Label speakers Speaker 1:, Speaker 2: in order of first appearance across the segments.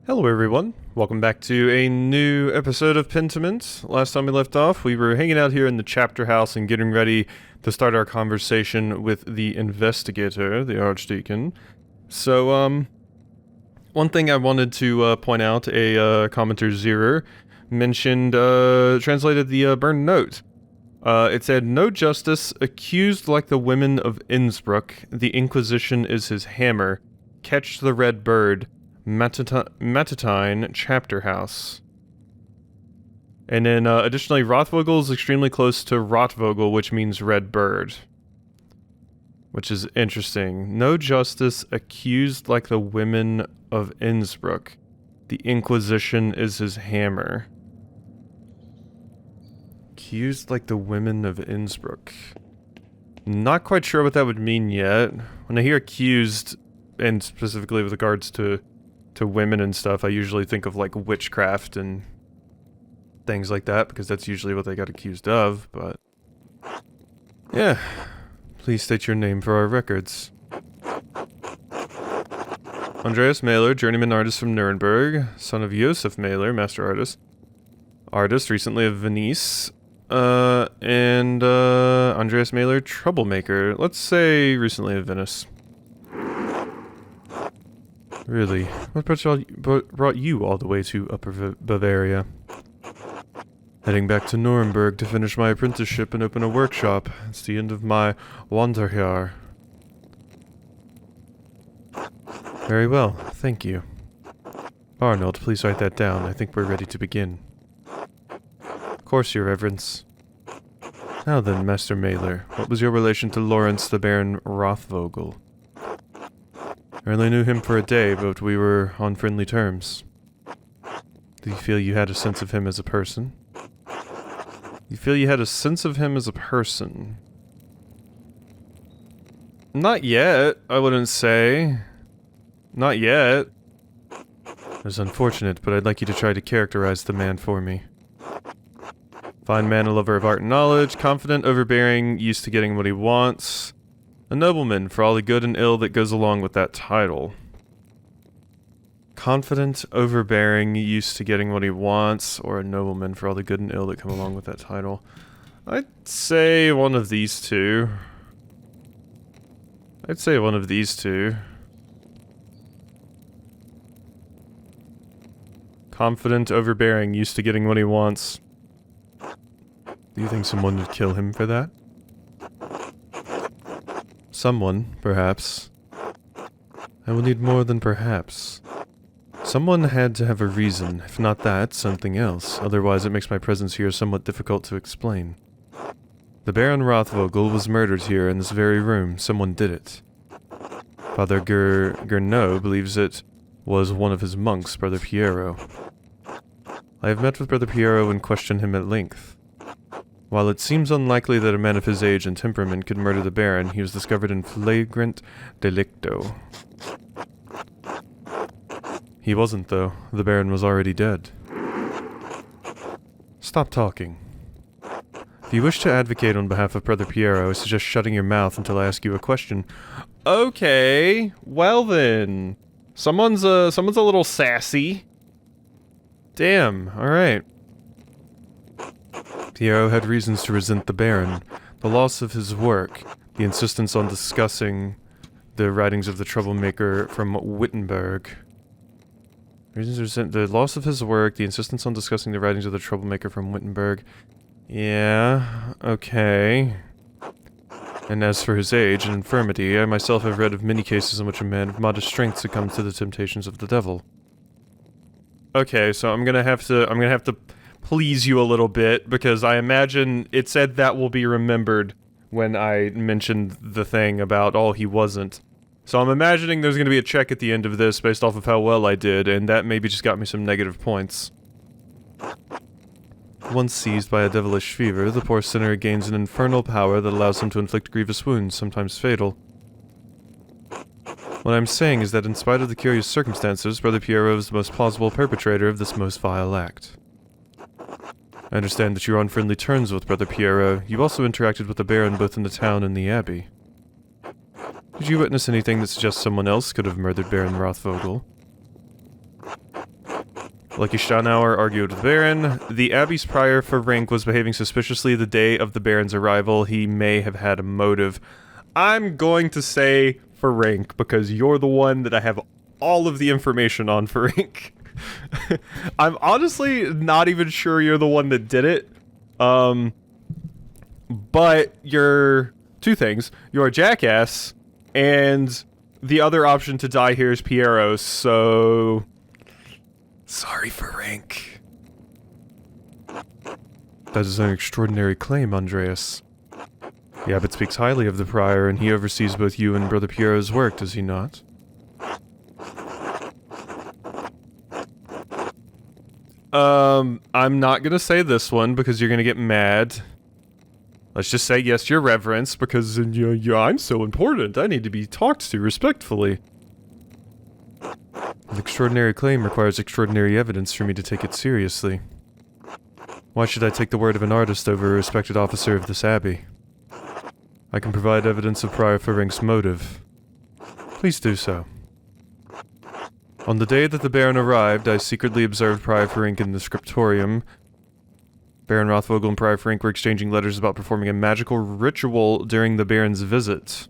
Speaker 1: Hello everyone, welcome back to a new episode of Pentiment. Last time we left off, we were hanging out here in the chapter house and getting ready to start our conversation with the investigator, the Archdeacon. So, one thing I wanted to point out, a commenter Zerer mentioned, translated the burned note. It said, "No justice, accused like the women of Innsbruck, the Inquisition is his hammer. Catch the red bird. Matatine Chapter House." And then, additionally, Rothvogel is extremely close to Rotvogel, which means red bird. Which is interesting. No justice, accused like the women of Innsbruck. The Inquisition is his hammer. Accused like the women of Innsbruck. Not quite sure what that would mean yet. When I hear accused, and specifically with regards to women and stuff, I usually think of like witchcraft and things like that, because that's usually what they got accused of, but yeah. Please state your name for our records. Andreas Maler, journeyman artist from Nuremberg, son of Josef Maler, master artist. Artist recently of Venice. And Andreas Maler, troublemaker. Let's say recently of Venice. Really? What brought you all the way to Upper Bavaria? Heading back to Nuremberg to finish my apprenticeship and open a workshop. It's the end of my Wanderjahr. Very well, thank you. Arnold, please write that down. I think we're ready to begin. Of course, Your Reverence. Now then, Master Maler, what was your relation to Lawrence the Baron Rothvogel? I only knew him for a day, but we were on friendly terms. Do you feel you had a sense of him as a person? You feel you had a sense of him as a person? Not yet, I wouldn't say. Not yet. It's unfortunate, but I'd like you to try to characterize the man for me. Fine man, a lover of art and knowledge, confident, overbearing, used to getting what he wants. A nobleman for all the good and ill that goes along with that title. Confident, overbearing, used to getting what he wants, or a nobleman for all the good and ill that come along with that title. I'd say one of these two. I'd say one of these two. Confident, overbearing, used to getting what he wants. Do you think someone would kill him for that? Someone, perhaps. I will need more than perhaps. Someone had to have a reason, if not that, something else. Otherwise it makes my presence here somewhat difficult to explain. The Baron Rothvogel was murdered here in this very room. Someone did it. Father Gernot believes it was one of his monks, Brother Piero. I have met with Brother Piero and questioned him at length. While it seems unlikely that a man of his age and temperament could murder the Baron, he was discovered in flagrant delicto. He wasn't, though. The Baron was already dead. Stop talking. If you wish to advocate on behalf of Brother Piero, I suggest shutting your mouth until I ask you a question. Okay, well then. Someone's a little sassy. Damn, alright. Piero had reasons to resent the Baron, the loss of his work, the insistence on discussing the writings of the troublemaker from Wittenberg. Reasons to resent the loss of his work, the insistence on discussing the writings of the troublemaker from Wittenberg. Yeah, okay. And as for his age and infirmity, I myself have read of many cases in which a man of modest strength succumbs to the temptations of the devil. Okay, so I'm gonna have to please you a little bit, because I imagine it said that will be remembered when I mentioned the thing about, oh, he wasn't. So I'm imagining there's going to be a check at the end of this based off of how well I did, and that maybe just got me some negative points. Once seized by a devilish fever, the poor sinner gains an infernal power that allows him to inflict grievous wounds, sometimes fatal. What I'm saying is that in spite of the curious circumstances, Brother Piero is the most plausible perpetrator of this most vile act. I understand that you're on friendly terms with Brother Piero. You also interacted with the Baron both in the town and the Abbey. Did you witness anything that suggests someone else could have murdered Baron Rothvogel? Lucky Steinauer argued with the Baron. The Abbey's prior for rank was behaving suspiciously the day of the Baron's arrival. He may have had a motive. I'm going to say for rank because you're the one that I have all of the information on for rank. I'm honestly not even sure you're the one that did it. But you're two things. You're a jackass, and the other option to die here is Pieros, so sorry for rank. That is an extraordinary claim, Andreas. The abbot speaks highly of the prior, and he oversees both you and Brother Piero's work, does he not? I'm not gonna say this one because you're gonna get mad. Let's just say yes, your reverence, because I'm so important. I need to be talked to respectfully. An extraordinary claim requires extraordinary evidence for me to take it seriously. Why should I take the word of an artist over a respected officer of this abbey? I can provide evidence of Prior Ferenc's motive. Please do so. On the day that the Baron arrived, I secretly observed Prior Ferenc in the scriptorium. Baron Rothvogel and Prior Ferenc were exchanging letters about performing a magical ritual during the Baron's visit.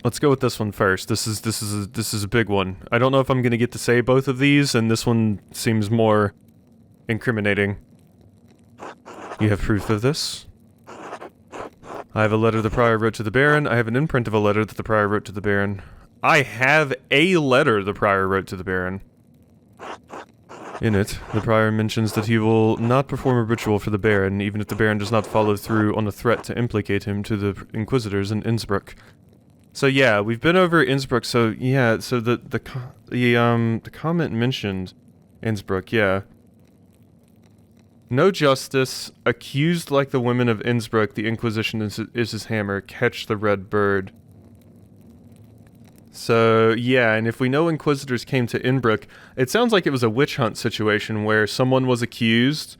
Speaker 1: Let's go with this one first. This is a big one. I don't know if I'm gonna get to say both of these, and this one seems more incriminating. You have proof of this? I have a letter the Prior wrote to the Baron. I have an imprint of a letter that the Prior wrote to the Baron. I have a letter the Prior wrote to the Baron. In it, the Prior mentions that he will not perform a ritual for the Baron, even if the Baron does not follow through on a threat to implicate him to the Inquisitors in Innsbruck. So yeah, we've been over Innsbruck, so yeah, so the comment mentioned Innsbruck, yeah. No justice, accused like the women of Innsbruck, the Inquisition is his hammer, catch the red bird. So, yeah, and if we know Inquisitors came to Innsbruck, it sounds like it was a witch hunt situation where someone was accused,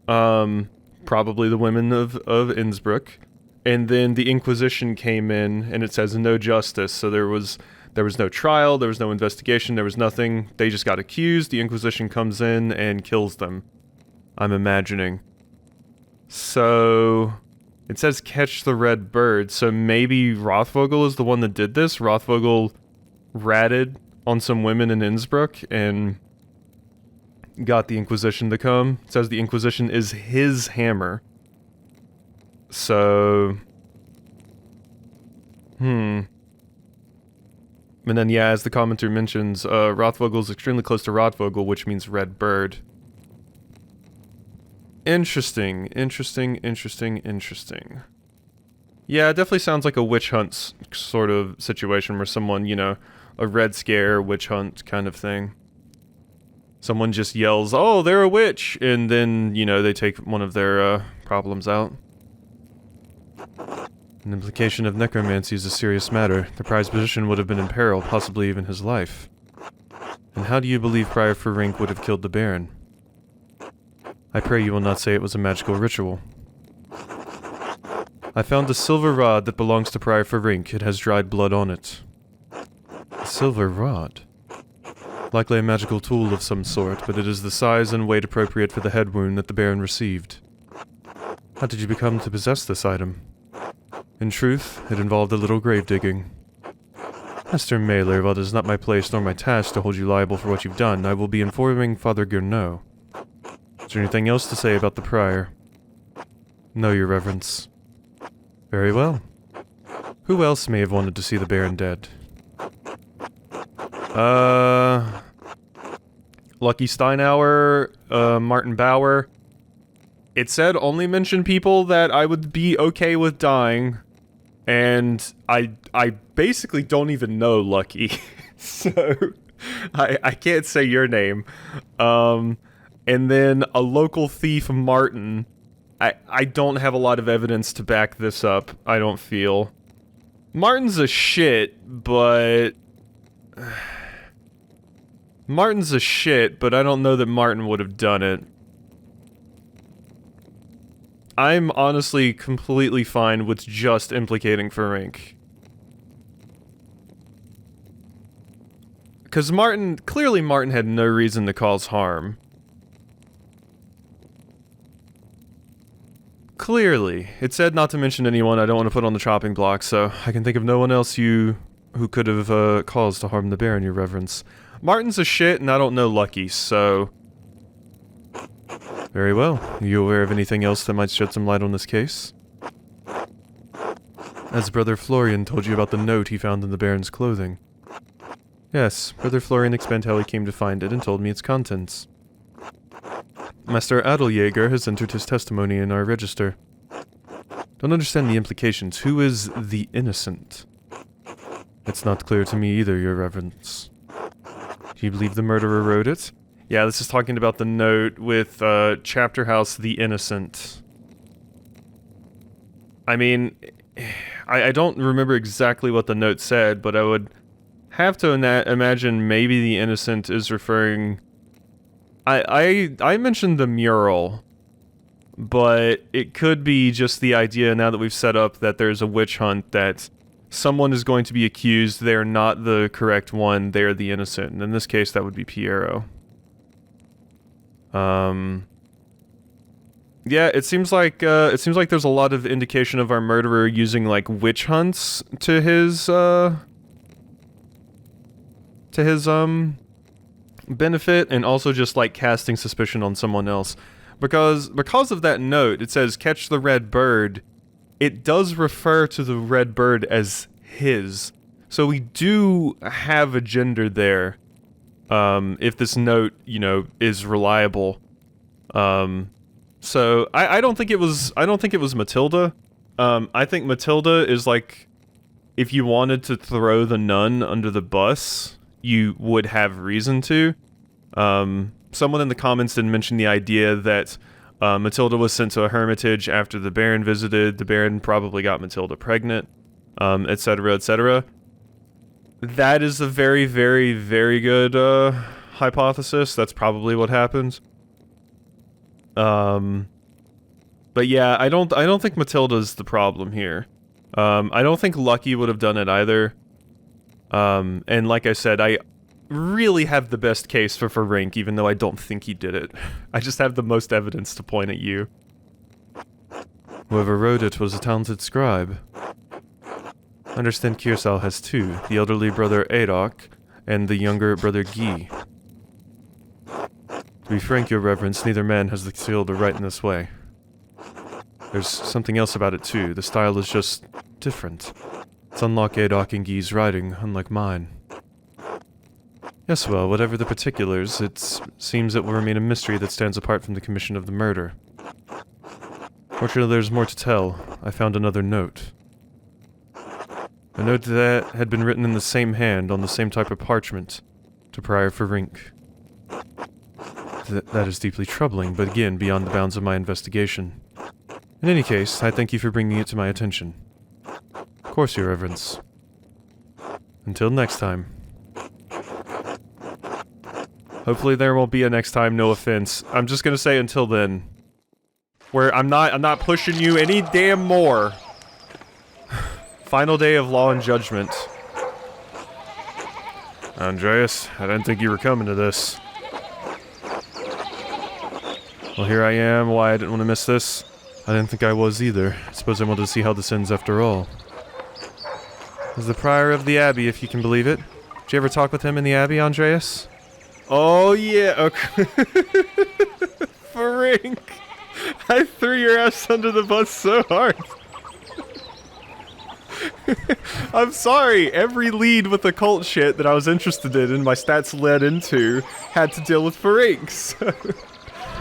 Speaker 1: probably the women of Innsbruck, and then the Inquisition came in, and it says no justice, so there was no trial, there was no investigation, there was nothing, they just got accused, the Inquisition comes in and kills them. I'm imagining. So, it says catch the red bird, so maybe Rothvogel is the one that did this? Rothvogel ratted on some women in Innsbruck and got the Inquisition to come. It says the Inquisition is his hammer. So... And then, yeah, as the commenter mentions, Rothvogel is extremely close to Rothvogel, which means red bird. Interesting. Yeah, it definitely sounds like a witch hunt sort of situation where someone, a red scare, witch hunt kind of thing. Someone just yells, oh, they're a witch, and then, they take one of their problems out. An implication of necromancy is a serious matter. The Prior's position would have been in peril, possibly even his life. And how do you believe Prior Ferenc would have killed the Baron? I pray you will not say it was a magical ritual. I found a silver rod that belongs to Prior Ferenc. It has dried blood on it. A silver rod? Likely a magical tool of some sort, but it is the size and weight appropriate for the head wound that the Baron received. How did you become to possess this item? In truth, it involved a little grave digging. Master Maler, while it is not my place nor my task to hold you liable for what you've done, I will be informing Father Gurnot. Is there anything else to say about the Prior? No, Your Reverence. Very well. Who else may have wanted to see the Baron dead? Lucky Steinauer, Martin Bauer. It said only mention people that I would be okay with dying, and I basically don't even know Lucky, so I can't say your name. And then a local thief, Martin. I don't have a lot of evidence to back this up, I don't feel. Martin's a shit, but... Martin's a shit, but I don't know that Martin would have done it. I'm honestly completely fine with just implicating Ferenc. Because clearly Martin had no reason to cause harm. Clearly. It said not to mention anyone I don't want to put on the chopping block, so I can think of no one else who could have caused to harm the Baron, your reverence. Martin's a shit, and I don't know Lucky, so... Very well. Are you aware of anything else that might shed some light on this case? As Brother Florian told you about the note he found in the Baron's clothing. Yes, Brother Florian explained how he came to find it and told me its contents. Master Adeljäger has entered his testimony in our register. Don't understand the implications. Who is the innocent? It's not clear to me either, your reverence. Do you believe the murderer wrote it? Yeah, this is talking about the note with Chapter House the Innocent. I mean, I don't remember exactly what the note said, but I would have to imagine maybe the Innocent is referring... I mentioned the mural, but it could be just the idea now that we've set up that there's a witch hunt that someone is going to be accused, they're not the correct one, they're the innocent. And in this case, that would be Piero. Yeah, it seems like there's a lot of indication of our murderer using like witch hunts to his benefit, and also just like casting suspicion on someone else. Because of that note, it says catch the red bird. It does refer to the red bird as his. So we do have a gender there. If this note, you know, is reliable. So I don't think it was Matilda. I think Matilda is like, if you wanted to throw the nun under the bus, you would have reason to. Someone in the comments did mention the idea that Matilda was sent to a hermitage after the Baron visited. The Baron probably got Matilda pregnant, etc., etc. That is a very, very, very good hypothesis. That's probably what happened. But yeah, I don't think Matilda's the problem here. I don't think Lucky would have done it either. And like I said, I really have the best case for Ferenc, even though I don't think he did it. I just have the most evidence to point at you. Whoever wrote it was a talented scribe. I understand Kiersau has two, the elderly brother Adok, and the younger brother Guy. To be frank, your reverence, neither man has the skill to write in this way. There's something else about it too, the style is just different. It's unlike Adok and Guy's writing, unlike mine. Yes, well, whatever the particulars, it seems it will remain a mystery that stands apart from the commission of the murder. Fortunately, there's more to tell. I found another note. A note that had been written in the same hand, on the same type of parchment, to Prior Ferenc. That is deeply troubling, but again, beyond the bounds of my investigation. In any case, I thank you for bringing it to my attention. Of course, your reverence. Until next time. Hopefully there won't be a next time, no offense. I'm just gonna say until then. Where I'm not pushing you any damn more. Final day of Law and Judgment. Andreas, I didn't think you were coming to this. Well, here I am. Why I didn't want to miss this? I didn't think I was either. I suppose I wanted to see how this ends after all. As the prior of the Abbey, if you can believe it. Did you ever talk with him in the Abbey, Andreas? Oh, yeah, okay. Ferenc! I threw your ass under the bus so hard. I'm sorry, every lead with occult shit that I was interested in and my stats led into had to deal with Ferenc, so...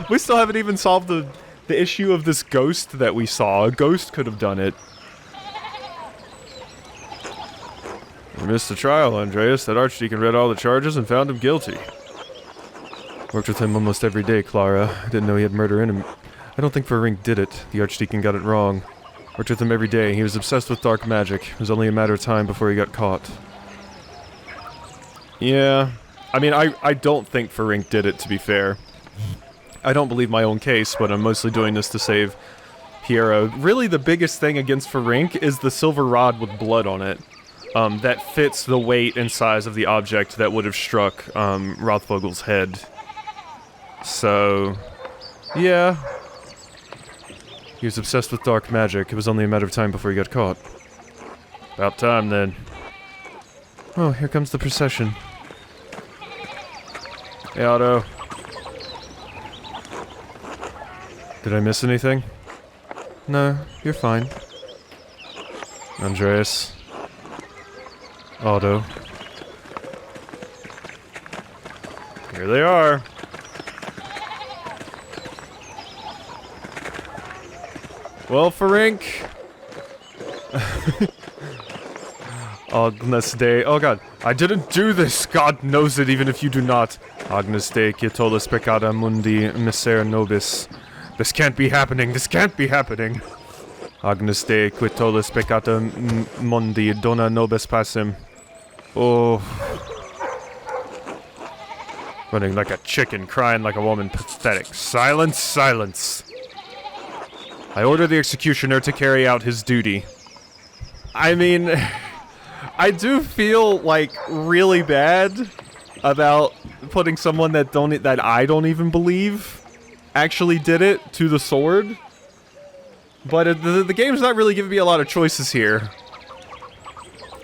Speaker 1: We still haven't even solved the issue of this ghost that we saw. A ghost could have done it. You missed the trial, Andreas. That Archdeacon read all the charges and found him guilty. Worked with him almost every day, Clara. I didn't know he had murder in him. I don't think Ferenc did it. The Archdeacon got it wrong. Worked with him every day. He was obsessed with dark magic. It was only a matter of time before he got caught. Yeah. I mean, I don't think Ferenc did it, to be fair. I don't believe my own case, but I'm mostly doing this to save Piero. Really, the biggest thing against Ferenc is the silver rod with blood on it. that fits the weight and size of the object that would have struck Rothvogel's head. So, yeah. He was obsessed with dark magic. It was only a matter of time before he got caught. About time, then. Oh, here comes the procession. Hey, Otto. Did I miss anything? No, you're fine. Andreas. Otto. Here they are. Well, Ferenc. Agnus Dei. Oh god, I didn't do this! God knows it, even if you do not. Agnus Dei, Quietolis peccata mundi miser nobis. This can't be happening, this can't be happening! Agnus Dei, Quietolis peccata mundi dona nobis passim. Oh. Running like a chicken, crying like a woman, pathetic. Silence, silence! I order the executioner to carry out his duty. I mean, I do feel, like, really bad about putting someone that I don't even believe actually did it to the sword. But the game's not really giving me a lot of choices here.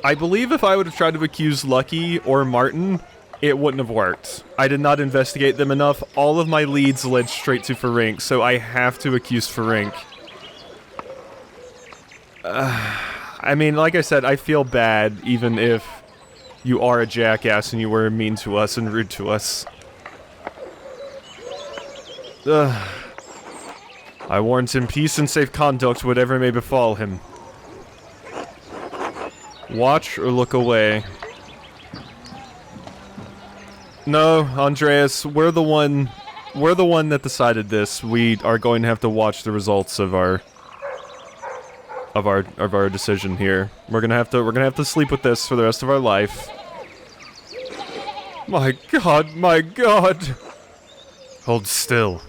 Speaker 1: I believe if I would have tried to accuse Lucky or Martin, it wouldn't have worked. I did not investigate them enough. All of my leads led straight to Ferenc, so I have to accuse Ferenc. I mean, like I said, I feel bad even if you are a jackass and you were mean to us and rude to us. I warrant him peace and safe conduct, whatever may befall him. Watch or look away. No, Andreas, we're the one that decided this. We are going to have to watch the results of our decision here. We're gonna have to sleep with this for the rest of our life. My god, my god! Hold still.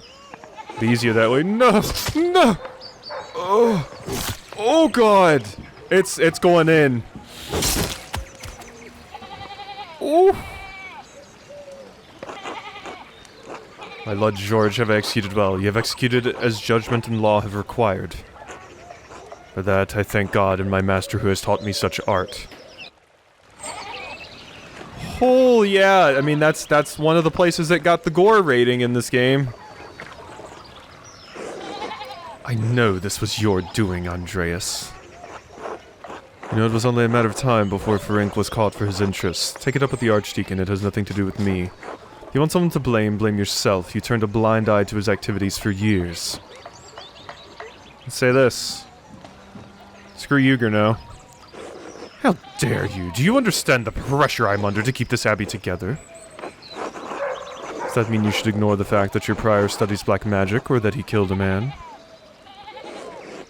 Speaker 1: Be easier that way. No! No! Oh! Oh god! It's going in. Oh! My Lord George, have I executed well? You have executed as judgment and law have required. For that, I thank God and my master who has taught me such art. Oh, yeah, I mean, that's one of the places that got the gore rating in this game. I know this was your doing, Andreas. You know, it was only a matter of time before Ferenc was caught for his interests. Take it up with the Archdeacon, it has nothing to do with me. If you want someone to blame, blame yourself. You turned a blind eye to his activities for years. Let's say this. Screw you, Gurno. How dare you? Do you understand the pressure I'm under to keep this abbey together? Does that mean you should ignore the fact that your prior studies black magic, or that he killed a man?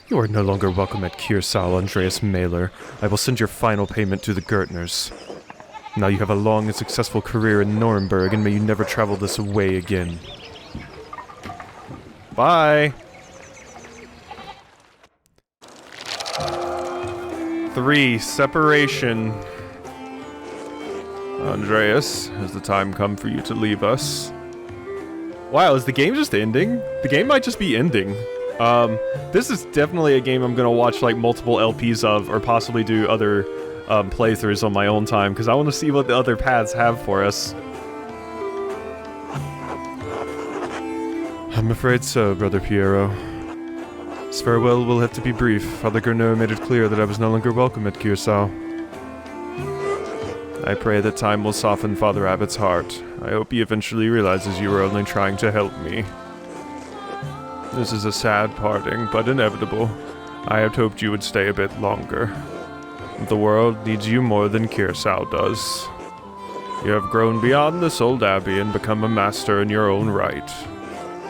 Speaker 1: You are no longer welcome at Kiersau, Andreas Maler. I will send your final payment to the Gertners. Now you have a long and successful career in Nuremberg, and may you never travel this way again. Bye! 3. Separation. Andreas, has the time come for you to leave us? Wow, is the game just ending? The game might just be ending. This is definitely a game I'm gonna watch, like, multiple LPs of, or possibly do other, playthroughs on my own time, because I want to see what the other paths have for us. I'm afraid so, Brother Piero. This farewell will have to be brief. Father Gurno made it clear that I was no longer welcome at Kiersau. I pray that time will soften Father Abbott's heart. I hope he eventually realizes you were only trying to help me. This is a sad parting, but inevitable. I had hoped you would stay a bit longer. The world needs you more than Kiersau does. You have grown beyond this old abbey and become a master in your own right.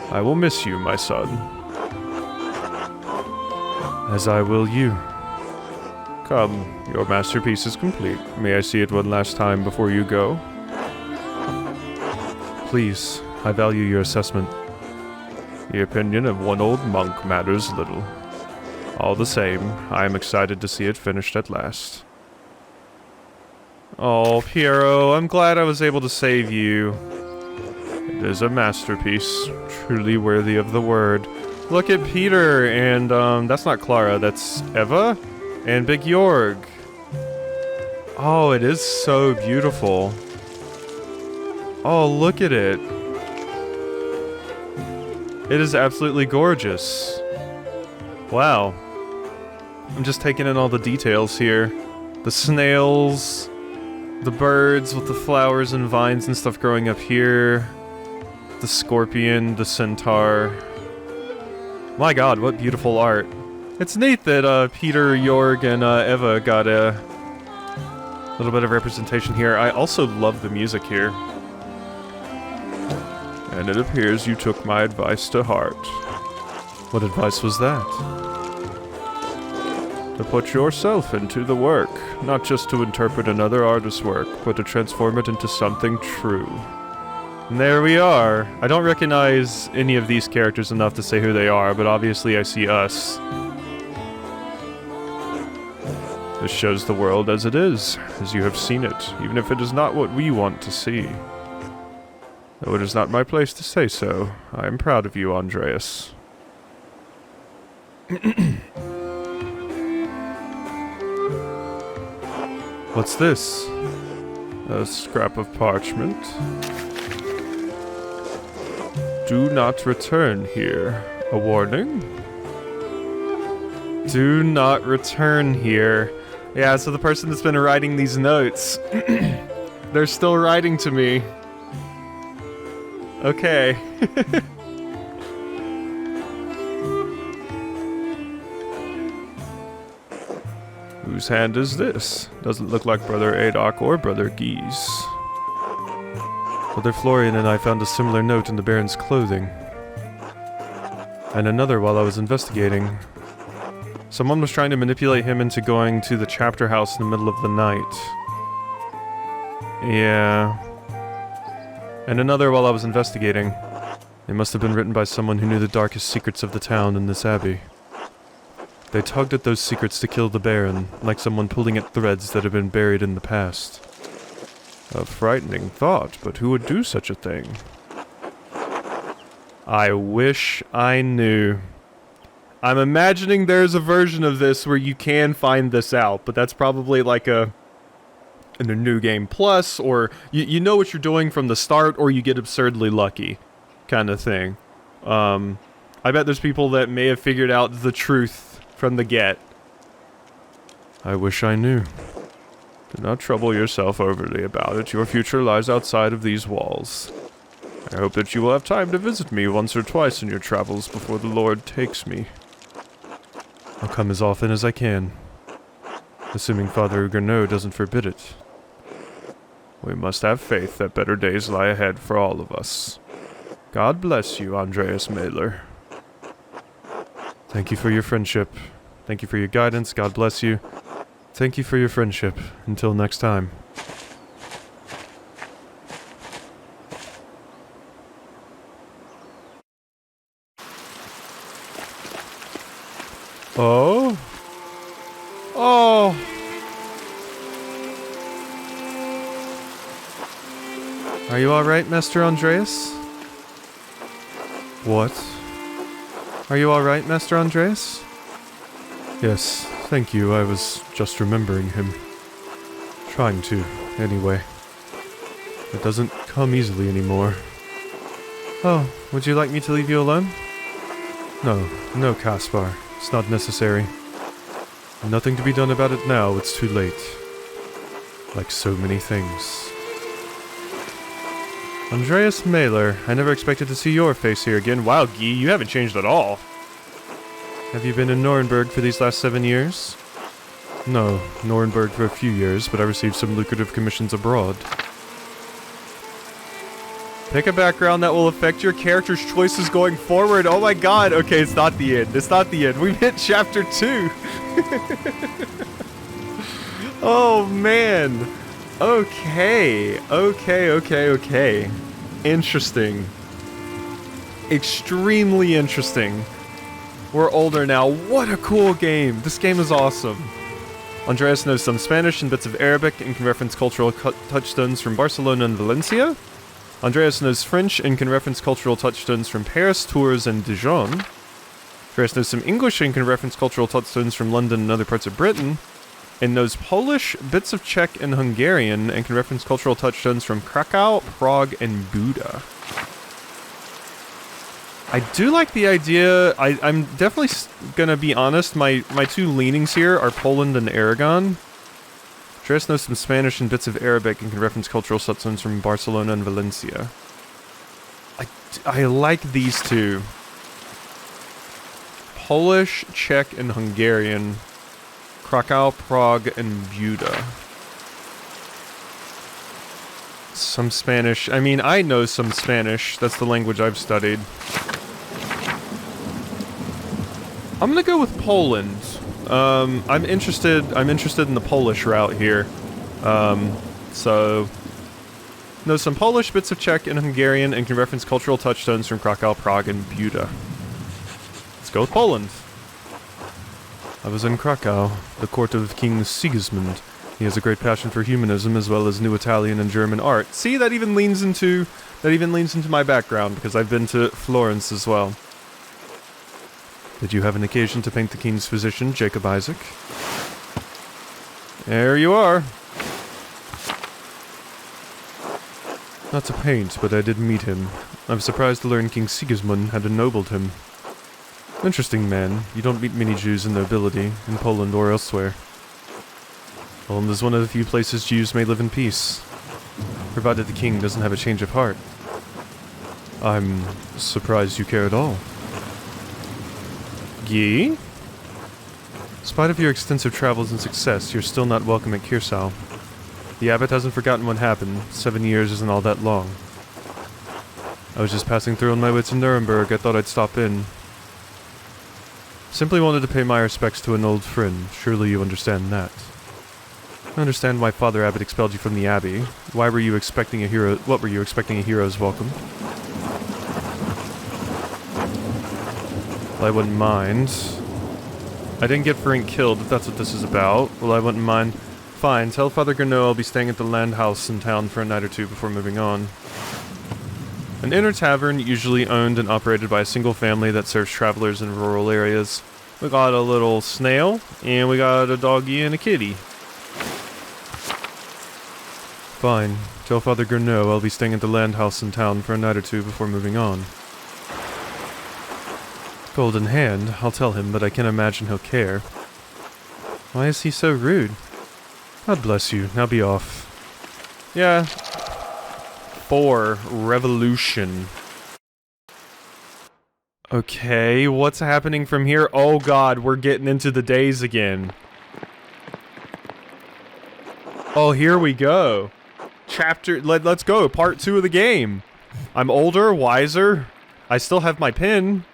Speaker 1: I will miss you, my son. As I will you. Come, your masterpiece is complete. May I see it one last time before you go? Please, I value your assessment. The opinion of one old monk matters little. All the same, I am excited to see it finished at last. Oh, Piero, I'm glad I was able to save you. It is a masterpiece, truly worthy of the word. Look at Peter, and, that's not Clara, that's Eva, and Big Jorg. Oh, it is so beautiful. Oh, look at it. It is absolutely gorgeous. Wow. I'm just taking in all the details here. The snails, the birds with the flowers and vines and stuff growing up here, the scorpion, the centaur. My god, what beautiful art. It's neat that Peter, Jorg, and Eva got a little bit of representation here. I also love the music here. And it appears you took my advice to heart. What advice was that? To put yourself into the work, not just to interpret another artist's work, but to transform it into something true. And there we are. I don't recognize any of these characters enough to say who they are, but obviously I see us. This shows the world as it is, as you have seen it, even if it is not what we want to see. Though it is not my place to say so, I am proud of you, Andreas. What's this? A scrap of parchment. Do not return here. A warning? Do not return here. Yeah, so the person that's been writing these notes, they're still writing to me. Okay. Whose hand is this? Doesn't look like Brother Adok or Brother Gies. Brother Florian and I found a similar note in the Baron's clothing. And another while I was investigating. Someone was trying to manipulate him into going to the chapter house in the middle of the night. Yeah. And another while I was investigating. They must have been written by someone who knew the darkest secrets of the town in this abbey. They tugged at those secrets to kill the Baron, like someone pulling at threads that had been buried in the past. A frightening thought, but who would do such a thing? I wish I knew. I'm imagining there's a version of this where you can find this out, but that's probably like in a New Game Plus, or you know what you're doing from the start, or you get absurdly lucky, kind of thing. I bet there's people that may have figured out the truth from the get. I wish I knew. Do not trouble yourself overly about it. Your future lies outside of these walls. I hope that you will have time to visit me once or twice in your travels before the Lord takes me. I'll come as often as I can, assuming Father Gurneau doesn't forbid it. We must have faith that better days lie ahead for all of us. God bless you, Andreas Maler. Thank you for your friendship. Thank you for your guidance. God bless you. Thank you for your friendship. Until next time. Oh? Oh! Are you alright, Master Andreas? What? Are you alright, Master Andreas? Yes, thank you. I was just remembering him. Trying to, anyway. It doesn't come easily anymore. Oh, would you like me to leave you alone? No, Caspar. It's not necessary. Nothing to be done about it now. It's too late. Like so many things. Andreas Maler, I never expected to see your face here again. Wow, Guy, you haven't changed at all. Have you been in Nuremberg for these last 7 years? No, Nuremberg for a few years, but I received some lucrative commissions abroad. Pick a background that will affect your character's choices going forward. Oh my god, okay, it's not the end. It's not the end. We've hit chapter 2. Oh man. Okay. Interesting. Extremely interesting. We're older now. What a cool game. This game is awesome. Andreas knows some Spanish and bits of Arabic and can reference cultural touchstones from Barcelona and Valencia. Andreas knows French and can reference cultural touchstones from Paris, Tours, and Dijon. Andreas knows some English and can reference cultural touchstones from London and other parts of Britain. And knows Polish, bits of Czech, and Hungarian and can reference cultural touchstones from Krakow, Prague, and Buda. I do like the idea. I'm definitely gonna be honest. My two leanings here are Poland and Aragon. Andreas knows some Spanish and bits of Arabic and can reference cultural touchstones from Barcelona and Valencia. I like these two. Polish, Czech, and Hungarian. Krakow, Prague, and Buda. Some Spanish. I mean, I know some Spanish. That's the language I've studied. I'm gonna go with Poland. I'm interested in the Polish route here. So know some Polish, bits of Czech and Hungarian, and can reference cultural touchstones from Krakow, Prague, and Buda. Let's go with Poland. I was in Krakow, the court of King Sigismund. He has a great passion for humanism as well as new Italian and German art. See, that even leans into my background because I've been to Florence as well. Did you have an occasion to paint the king's physician, Jacob Isaac? There you are. Not to paint, but I did meet him. I'm surprised to learn King Sigismund had ennobled him. Interesting man. You don't meet many Jews in nobility, in Poland or elsewhere. Poland is one of the few places Jews may live in peace, provided the king doesn't have a change of heart. I'm surprised you care at all. Ye? In spite of your extensive travels and success, you're still not welcome at Kiersau. The abbot hasn't forgotten what happened. 7 years isn't all that long. I was just passing through on my way to Nuremberg. I thought I'd stop in. Simply wanted to pay my respects to an old friend. Surely you understand that. I understand why Father Abbot expelled you from the abbey. Why were you expecting a hero? What were you expecting a hero's welcome? Well, I wouldn't mind. I didn't get Frank killed, if that's what this is about. Well, I wouldn't mind. Fine, tell Father Gernot I'll be staying at the land house in town for a night or two before moving on. An inner tavern, usually owned and operated by a single family that serves travelers in rural areas. We got a little snail, and we got a doggy and a kitty. Fine. Tell Father Gernot I'll be staying at the land house in town for a night or two before moving on. Golden Hand, I'll tell him, but I can't imagine he'll care. Why is he so rude? God bless you. Now be off. Yeah. 4. Revolution. Okay, what's happening from here? Oh god, we're getting into the days again. Oh, here we go. Let's go. Part 2 of the game. I'm older, wiser. I still have my pin.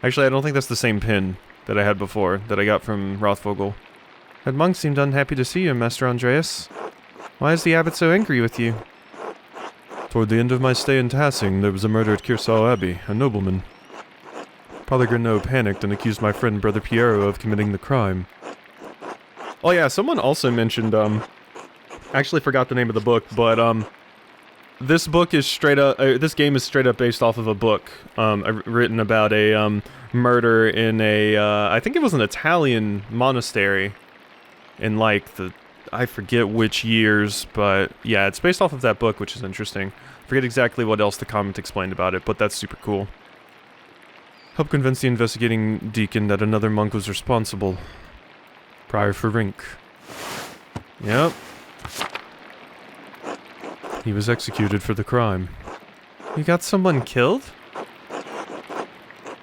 Speaker 1: Actually, I don't think that's the same pin that I had before, that I got from Rothvogel. That monk seemed unhappy to see you, Master Andreas. Why is the abbot so angry with you? Toward the end of my stay in Tassing, there was a murder at Kiersau Abbey, a nobleman. Father Gernot panicked and accused my friend Brother Piero of committing the crime. Oh yeah, someone also mentioned, I actually forgot the name of the book, but, this book is straight up, this game is straight up based off of a book, written about a, murder in a, I think it was an Italian monastery in, like, I forget which years, but yeah, it's based off of that book, which is interesting. I forget exactly what else the comment explained about it, but that's super cool. Help convince the investigating deacon that another monk was responsible. Prior Ferink. Yep. He was executed for the crime. You got someone killed?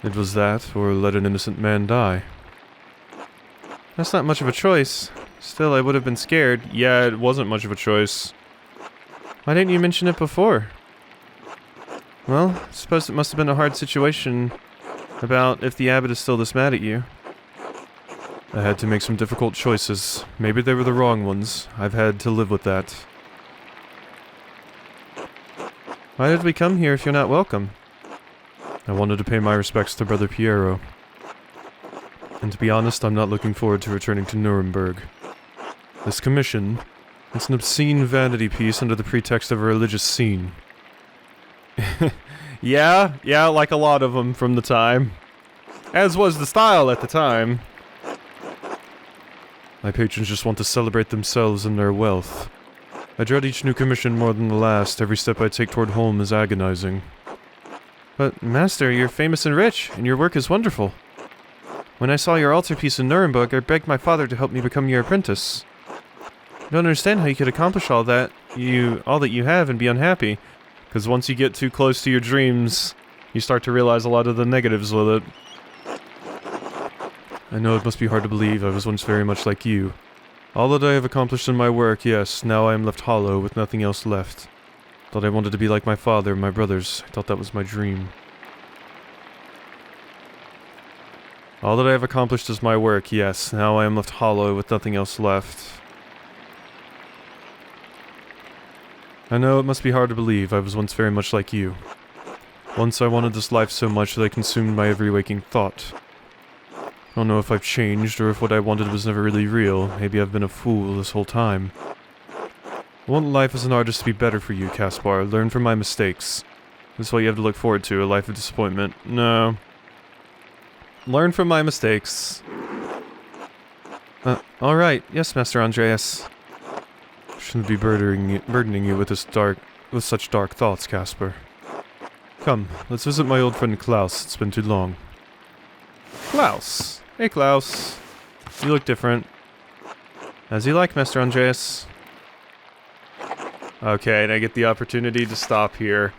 Speaker 1: It was that, or let an innocent man die. That's not much of a choice. Still, I would have been scared. Yeah, it wasn't much of a choice. Why didn't you mention it before? Well, I suppose it must have been a hard situation about if the abbot is still this mad at you. I had to make some difficult choices. Maybe they were the wrong ones. I've had to live with that. Why did we come here if you're not welcome? I wanted to pay my respects to Brother Piero. And to be honest, I'm not looking forward to returning to Nuremberg. This commission, it's an obscene vanity piece under the pretext of a religious scene. Yeah, like a lot of them from the time. As was the style at the time. My patrons just want to celebrate themselves and their wealth. I dread each new commission more than the last. Every step I take toward home is agonizing. But, Master, you're famous and rich, and your work is wonderful. When I saw your altarpiece in Nuremberg, I begged my father to help me become your apprentice. I don't understand how you could accomplish all that you have and be unhappy. Because once you get too close to your dreams, you start to realize a lot of the negatives with it. I know it must be hard to believe I was once very much like you. All that I have accomplished in my work, yes, now I am left hollow with nothing else left. Thought I wanted to be like my father and my brothers. I thought that was my dream. All that I have accomplished is my work, yes, now I am left hollow with nothing else left. I know it must be hard to believe I was once very much like you. Once I wanted this life so much that I consumed my every waking thought. I don't know if I've changed, or if what I wanted was never really real. Maybe I've been a fool this whole time. I want life as an artist to be better for you, Caspar. Learn from my mistakes. This is what you have to look forward to, a life of disappointment. No. Learn from my mistakes. Alright. Yes, Master Andreas. Shouldn't be burdening you with such dark thoughts, Caspar. Come, let's visit my old friend Klaus. It's been too long. Klaus. Hey, Klaus. You look different. As you like, Master Andreas. Okay, and I get the opportunity to stop here.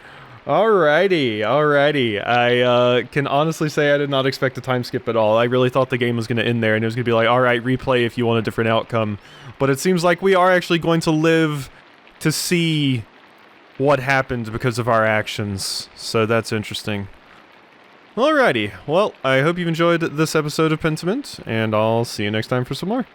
Speaker 1: Alrighty. I can honestly say I did not expect a time skip at all. I really thought the game was going to end there, and it was going to be like, alright, replay if you want a different outcome. But it seems like we are actually going to live to see what happened because of our actions. So that's interesting. Alrighty, well, I hope you've enjoyed this episode of Pentiment, and I'll see you next time for some more.